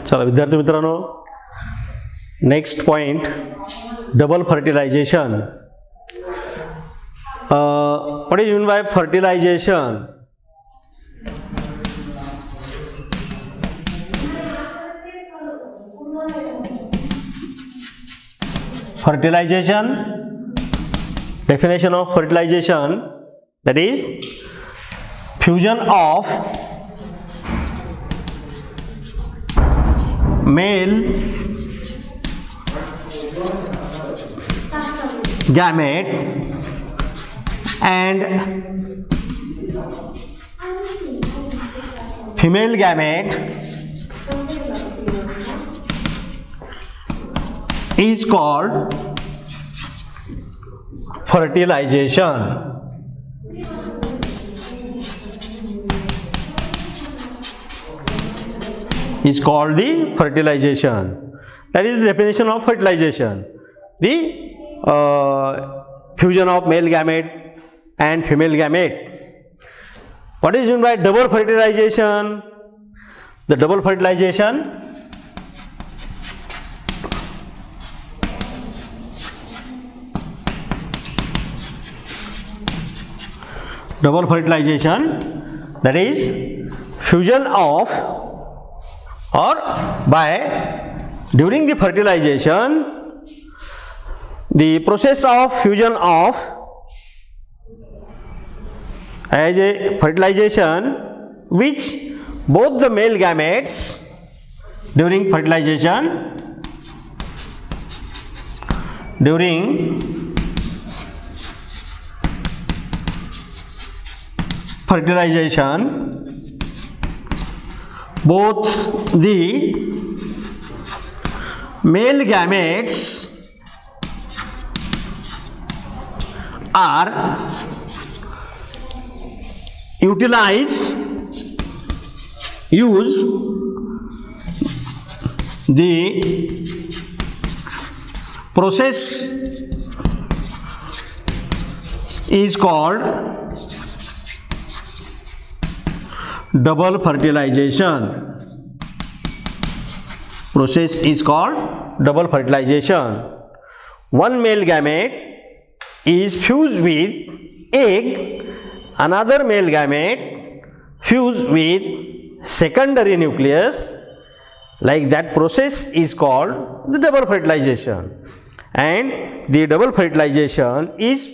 चला विद्यार्थी मित्रांनो, next point, double fertilization. What is mean by fertilization? Fertilization, definition of fertilization, that is fusion of male gamete and female gamete is called fertilization. Is called the fertilization. That is the definition of fertilization. The fusion of male gamete and female gamete. What is meant by double fertilization? The double fertilization that is fusion of, or by during the fertilization, the process of fusion of as a fertilization which both the male gametes during fertilization both the male gametes are used the process is called double fertilization. Process is called double fertilization. One male gamete is fused with egg, another male gamete fused with secondary nucleus. Like that process is called the double fertilization. And the double fertilization is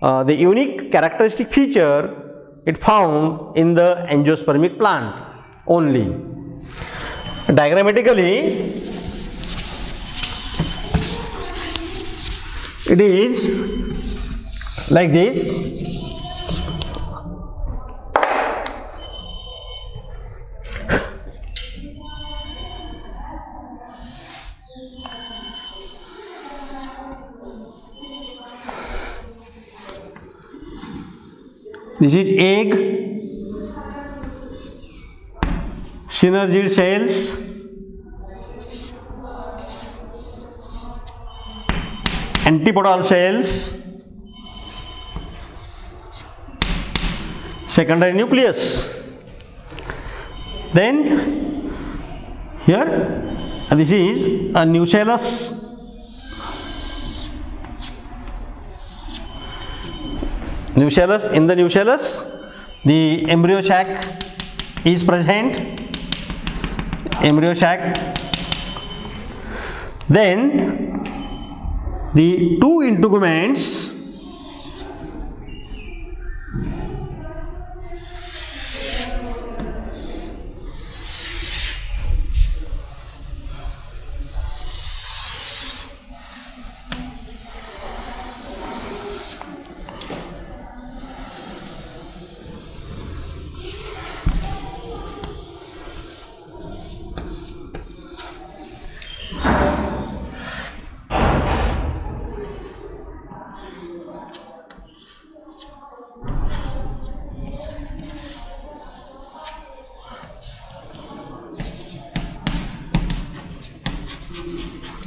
the unique characteristic feature it found in the angiospermic plant only. Diagrammatically, it is like this. This is egg, synergid cells, antipodal cells, secondary nucleus. Then here this is a nucellus, in the nucellus the embryo sac is present, then the two integuments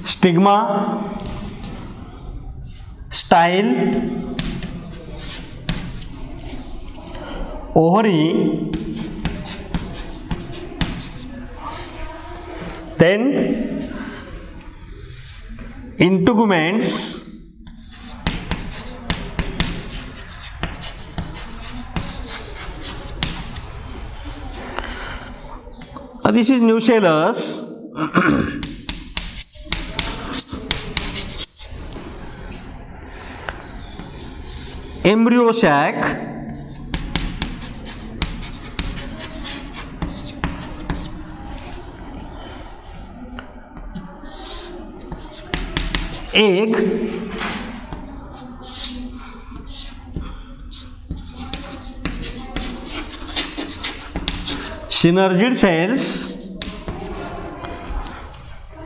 stigma, style, ovary, Then integuments this is nucellus. Embryo sac, egg, synergid cells,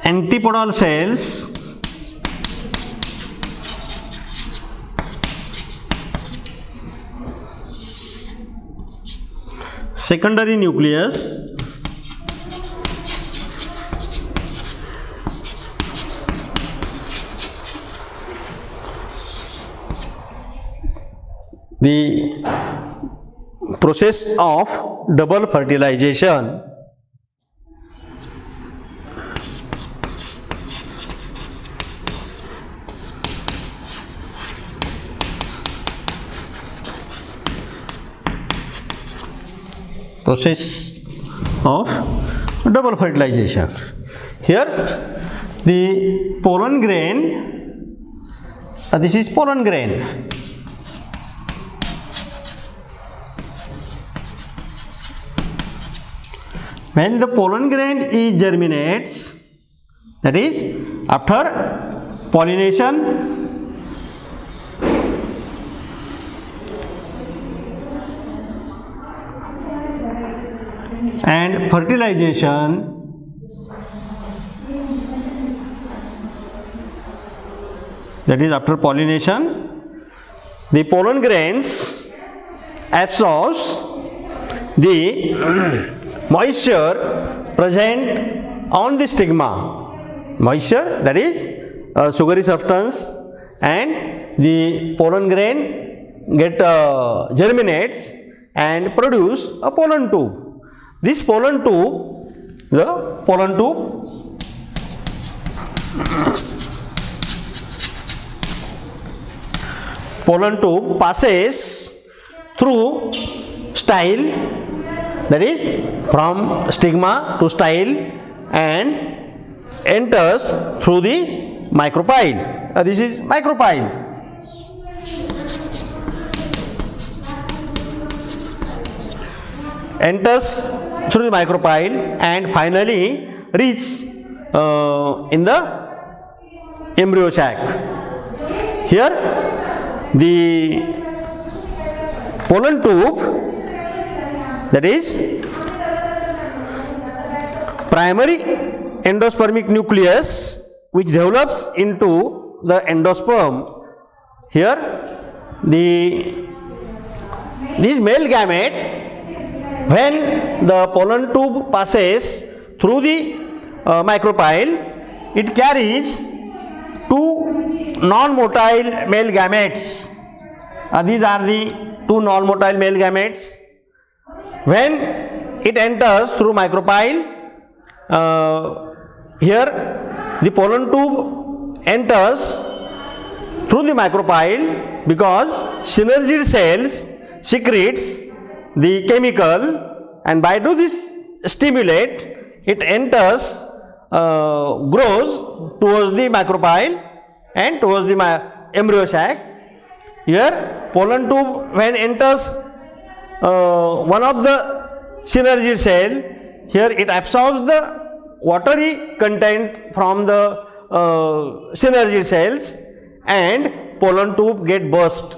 antipodal cells, secondary nucleus, the process of double fertilization. Process of double fertilization. Here the pollen grain, this is pollen grain. When the pollen grain is germinates, that is after pollination, and fertilization, that is after pollination, the pollen grains absorbs the moisture present on the stigma. Moisture, that is sugary substance, and the pollen grain get germinates and produce a pollen tube. This pollen tube, the pollen tube passes through style, that is from stigma to style, and enters through the micropyle. This is micropyle. Enters through the micropyle and finally reach in the embryo sac. Here the pollen tube, that is primary endospermic nucleus, which develops into the endosperm. Here this male gamete, when the pollen tube passes through the micropyle, it carries two non-motile male gametes. These are the two non-motile male gametes. When it enters through micropyle, here the pollen tube enters through the micropyle because synergid cells secretes the chemical, and by do this stimulate, it enters, grows towards the micropyle and towards the embryo sac. Here pollen tube, when enters one of the synergid cell, here it absorbs the watery content from the synergid cells, and pollen tube get burst.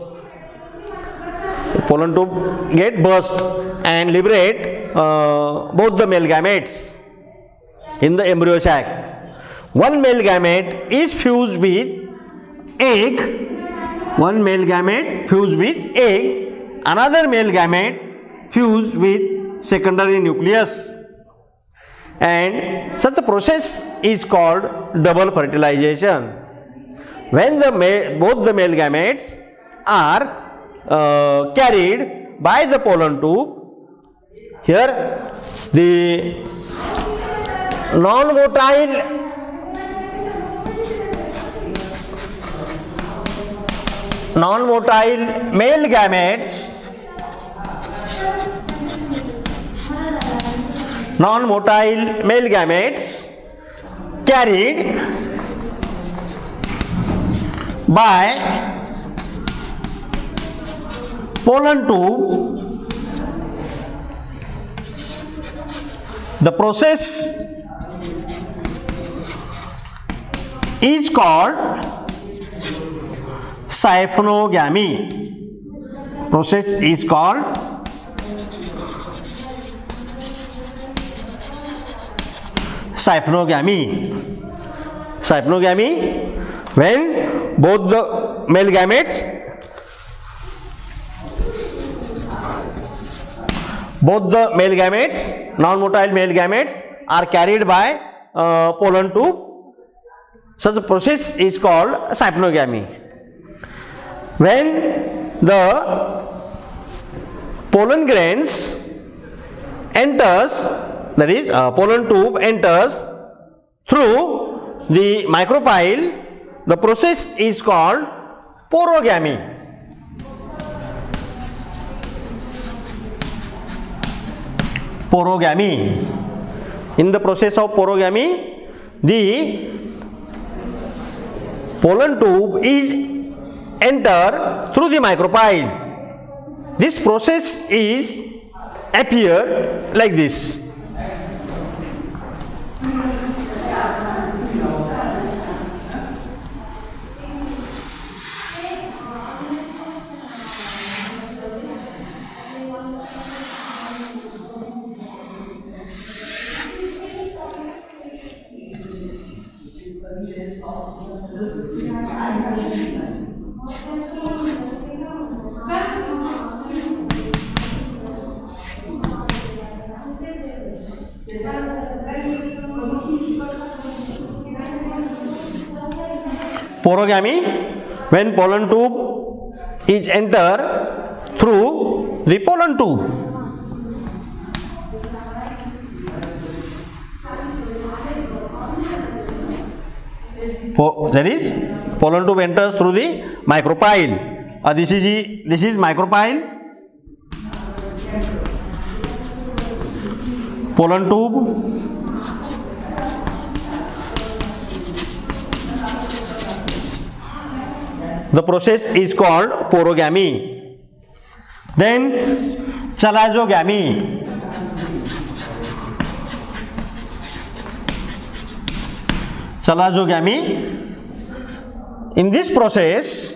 Pollen tube get burst and liberate both the male gametes in the embryo sac. One male gamete is fused with egg. One male gamete fused with egg. Another male gamete fused with secondary nucleus. And such a process is called double fertilization. When both the male gametes are carried by the pollen tube, here the non-motile male gametes carried by pollen tube. The process is called saphnogamy. Process is called saphnogamy. Saphnogamy, when both the male gametes non-motile male gametes are carried by pollen tube. Such a process is called saphnogamy. When the pollen grains enters, that is pollen tube enters through the micropyle, the process is called porogamy. Porogamy. In the process of porogamy, the pollen tube is enter through the micropyle. This process is appear like this. Porogamy, when pollen tube is enter through the pollen tube. That is, pollen tube enters through the micropyle. This is micropyle, pollen tube, the process is called porogamy. Then chalazogamy. Chalazogamy, in this process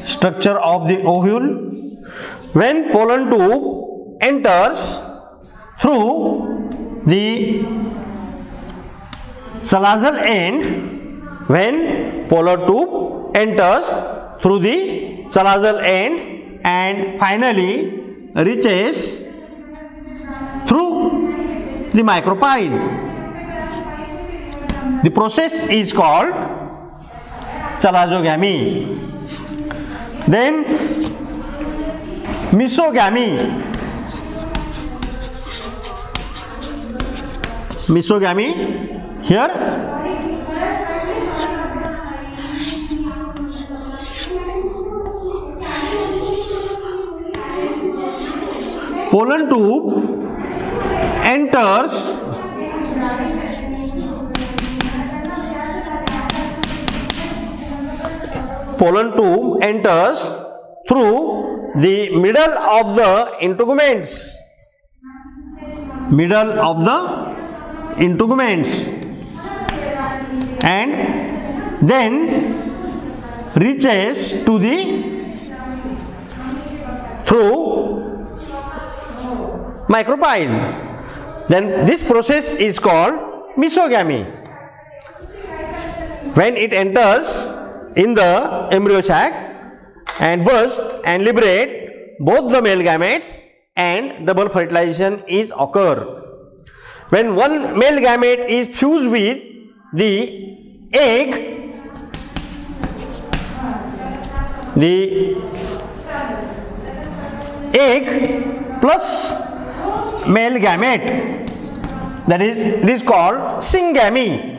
structure of the ovule, when pollen tube enters through the salazal end, when pollen tube enters through the salazal end and finally reaches through the micropyle. The process is called chalazogamy. Then mesogamy. Mesogamy, here pollen tube enters through the middle of the integuments. And then reaches to the through micropyle. Then this process is called mesogamy. When it enters in the embryo sac and burst and liberate both the male gametes and double fertilization is occur. When one male gamete is fused with the egg, plus male gamete, that is, it is called syngamy.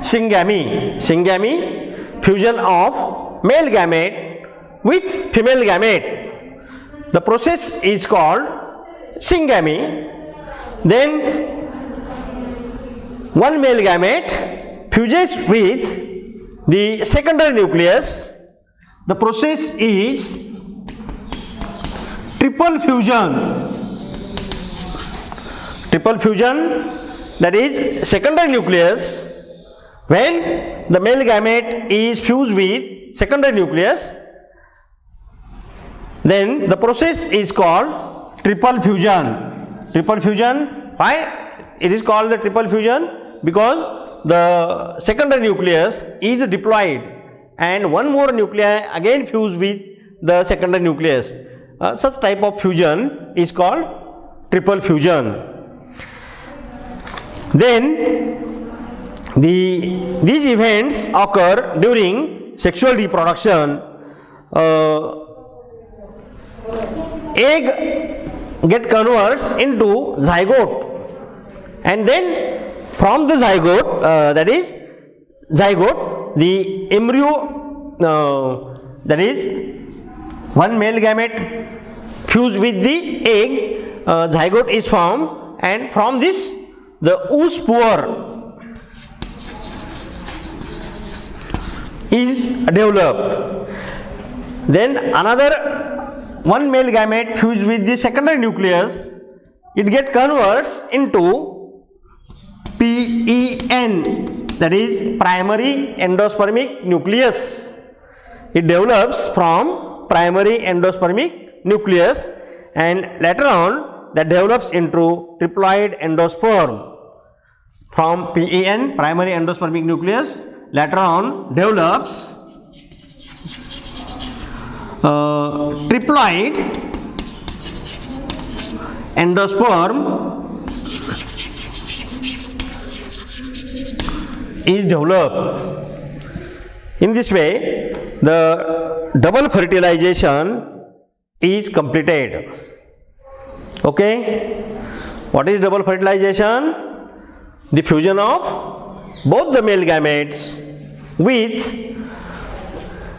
Syngamy, fusion of male gamete with female gamete. The process is called syngamy. Then one male gamete fuses with the secondary nucleus. The process is triple fusion. Triple fusion, that is secondary nucleus. When the male gamete is fused with secondary nucleus, then the process is called triple fusion. Triple fusion, why it is called the triple fusion? Because the secondary nucleus is diploid and one more nuclei again fused with the secondary nucleus. Such type of fusion is called triple fusion. Then these events occur during sexual reproduction. Egg get converts into zygote, and then from the zygote, the embryo, that is one male gamete fused with the egg, zygote is formed, and from this the oospore is developed. Then another one male gamete fused with the secondary nucleus, it get converts into PEN, that is primary endospermic nucleus. It develops from primary endospermic nucleus, and later on that develops into triploid endosperm. From PEN, primary endospermic nucleus, later on develops triploid endosperm is developed. In this way, the double fertilization is completed. Okay, what is double fertilization? The fusion of both the male gametes with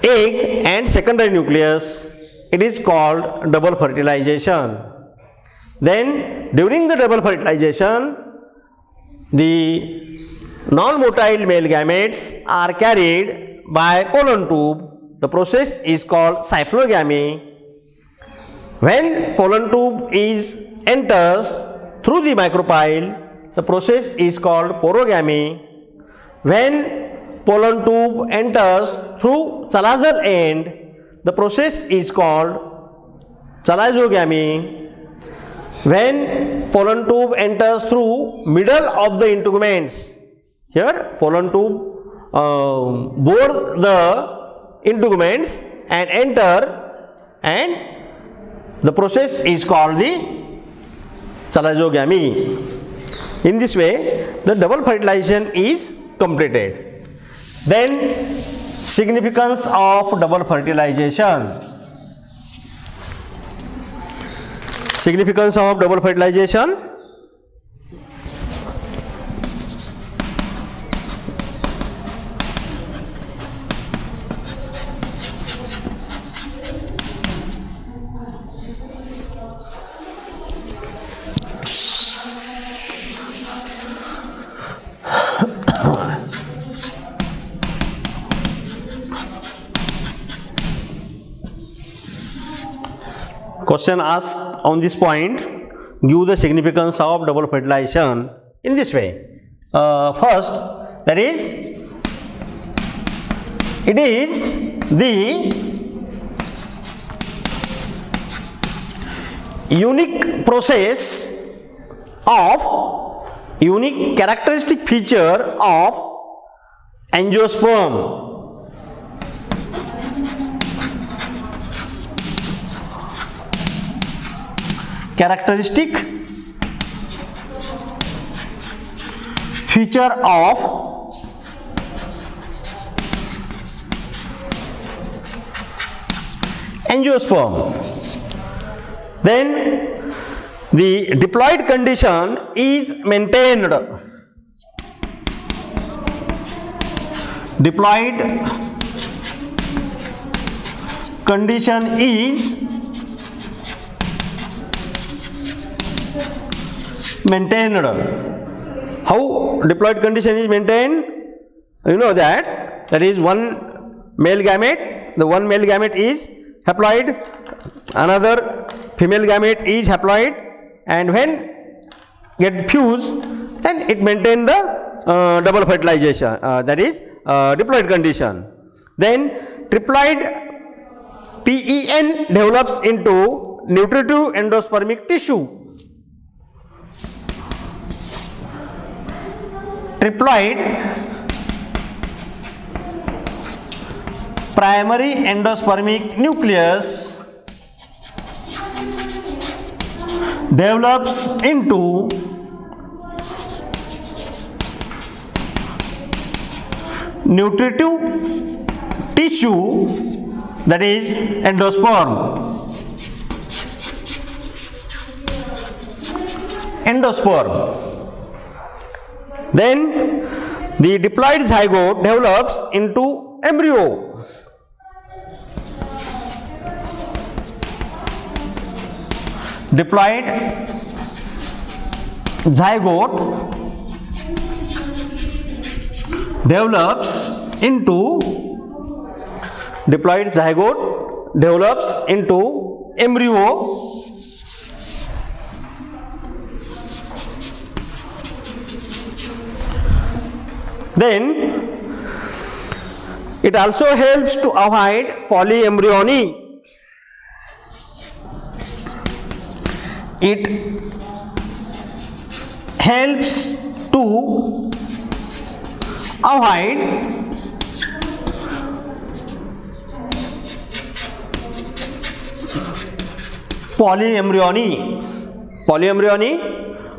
egg and secondary nucleus. It is called double fertilization. Then during the double fertilization, the non-motile male gametes are carried by pollen tube. The process is called cyphlogamy. When pollen tube enters through the micropyle, the process is called porogamy. When pollen tube enters through chalazal end, the process is called chalazogamy. When pollen tube enters through middle of the integuments, here pollen tube bore the integuments and enter, and the process is called the chalazogamy. In this way, the double fertilization is completed. Then significance of double fertilization. Significance of double fertilization. Question asked on this point, give the significance of double fertilization in this way. First, that is, it is the unique process of unique characteristic feature of angiosperm. characteristic feature of angiosperm. Then the diploid condition is maintained. Diploid condition is maintained. How diploid condition is maintained? You know that is one male gamete. The one male gamete is haploid, another female gamete is haploid, and when get fused, then it maintain the double fertilization. That is diploid condition. Then triploid PEN develops into nutritive endospermic tissue. Triploid primary endospermic nucleus develops into nutritive tissue, that is endosperm. Then the diploid zygote develops into embryo. Diploid zygote develops into embryo. Then it also helps to avoid polyembryony. It helps to avoid polyembryony.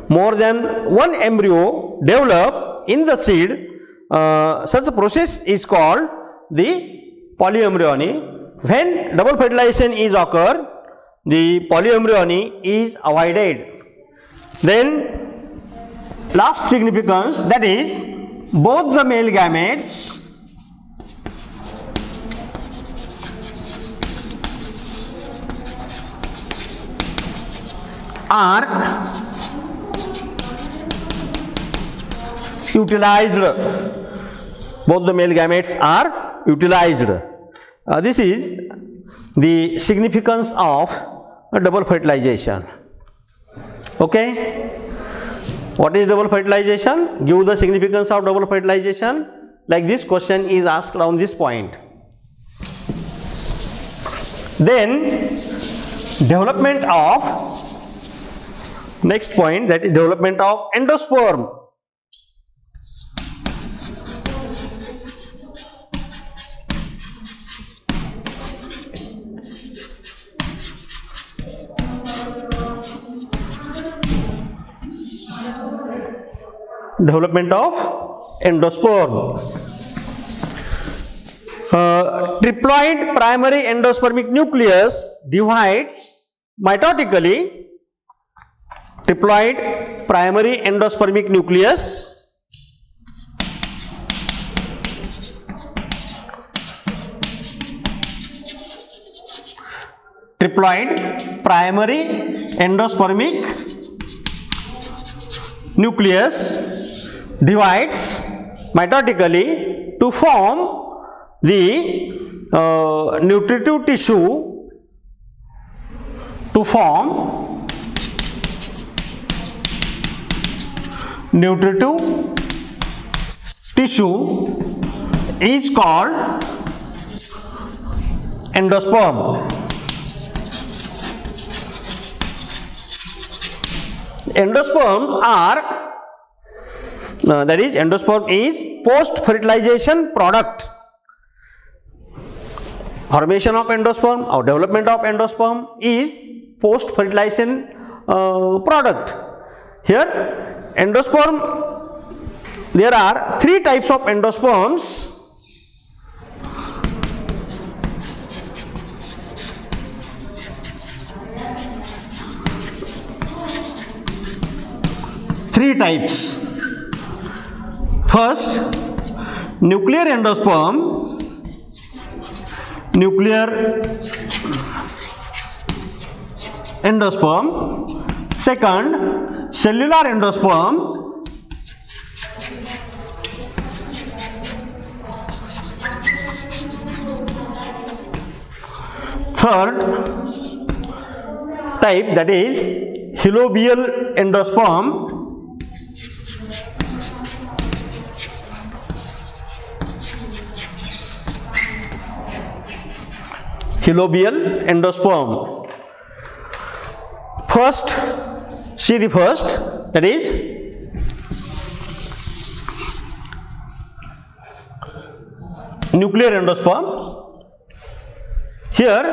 More than one embryo develop in the seed. Such a process is called the polyembryony. When double fertilization is occur, the polyembryony is avoided. Then last significance, that is both the male gametes are utilized. Both the male gametes are utilized. This is the significance of double fertilization. Okay. What is double fertilization? Give the significance of double fertilization. Like this question is asked on this point. Then development of, next point, that is development of endosperm. Development of endosperm. Triploid primary endospermic nucleus divides mitotically. Triploid primary endospermic nucleus divides mitotically to form the nutritive tissue, is called endosperm. Endosperm are that is, endosperm is post fertilization product. Formation of endosperm or development of endosperm is post fertilization product. Here endosperm, there are 3 types of endosperms. Three types. First, nuclear endosperm. Second, cellular endosperm. Third type, that is halobial endosperm. Halobial endosperm. First, see the first, that is nuclear endosperm. Here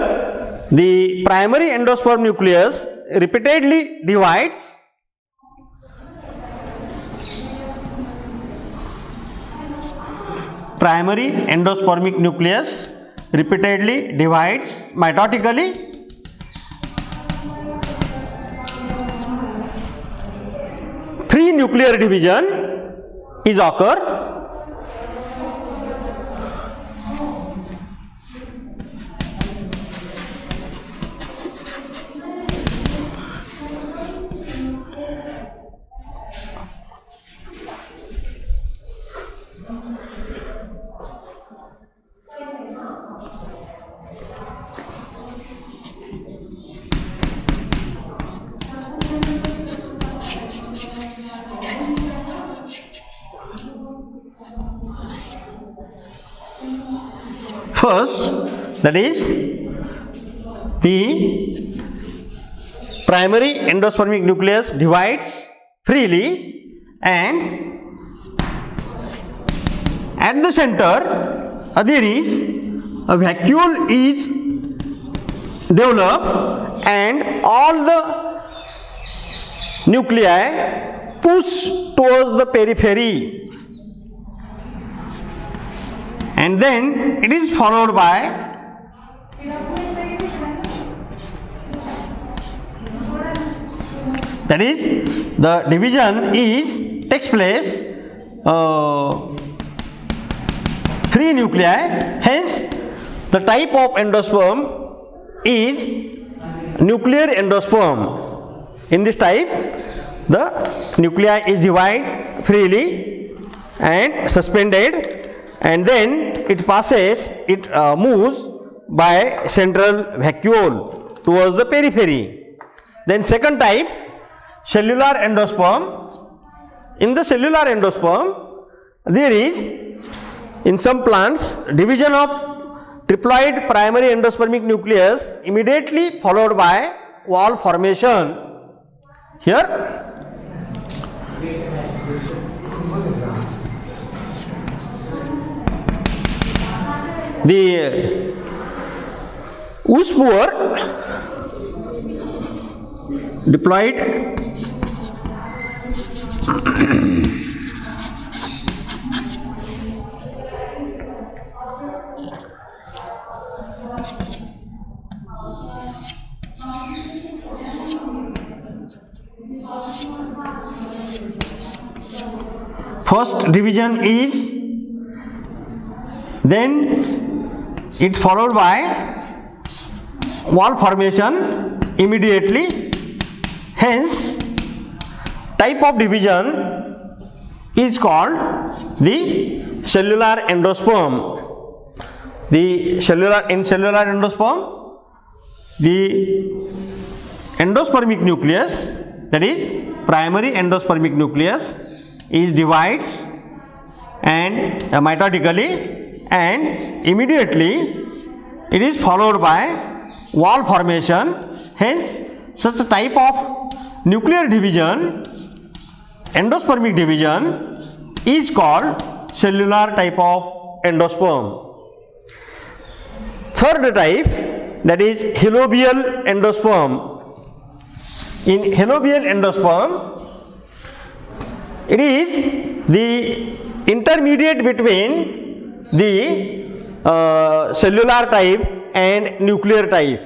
the primary endosperm nucleus repeatedly divides mitotically. Pre-nuclear division is occur. First, that is the primary endospermic nucleus divides freely, and at the center there is a vacuole is developed, and all the nuclei push towards the periphery, and then it is followed by that is the division takes place three nuclei. Hence the type of endosperm is nuclear endosperm. In this type the nuclei is divided freely and suspended, and then it moves by central vacuole towards the periphery. Then second type, cellular endosperm. In the cellular endosperm there is in some plants division of triploid primary endospermic nucleus immediately followed by wall formation. Here the oospore diploid first division is, then it followed by wall formation immediately. Hence type of division is called the cellular endosperm. In cellular endosperm, the endospermic nucleus, that is primary endospermic nucleus, is divides and mitotically, and immediately it is followed by wall formation. Hence such a type of nuclear division, endospermic division, is called cellular type of endosperm. Third type, that is halobial endosperm. In halobial endosperm, it is the intermediate between the cellular type and nuclear type.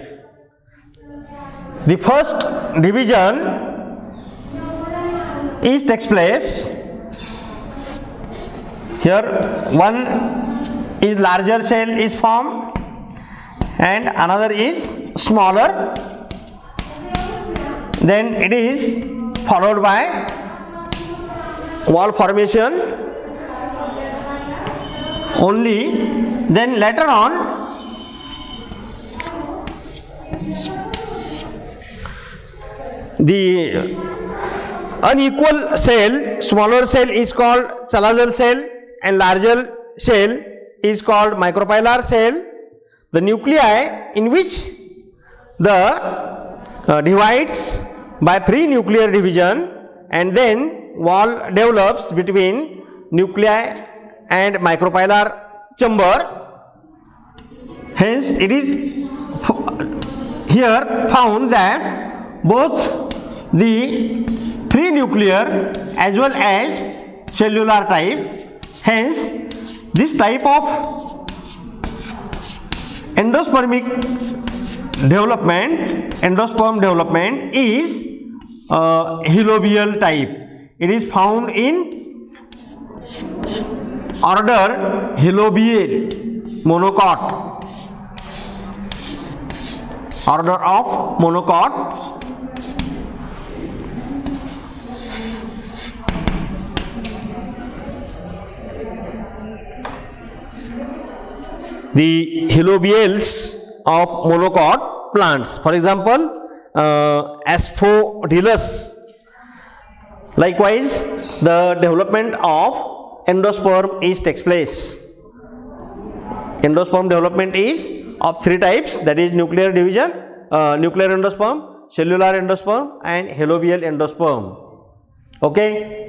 The first division takes place here. One is larger cell is formed and another is smaller. Then it is followed by wall formation only. Then later on the unequal cell, smaller cell is called chalazal cell and larger cell is called micropylar cell. The nuclei in which the divides by pre-nuclear division, and then wall develops between nuclei and micropylar chamber. Hence it is here found that both the pre-nuclear as well as cellular type. Hence this type of endosperm development is halobial type. It is found in order Halobiae, monocot, order of monocot. The halobiales of monocot plants, for example, Asphodilus. Likewise, the development of endosperm takes place. Endosperm development is of three types, that is nuclear division, nuclear endosperm, cellular endosperm and halobial endosperm. Okay.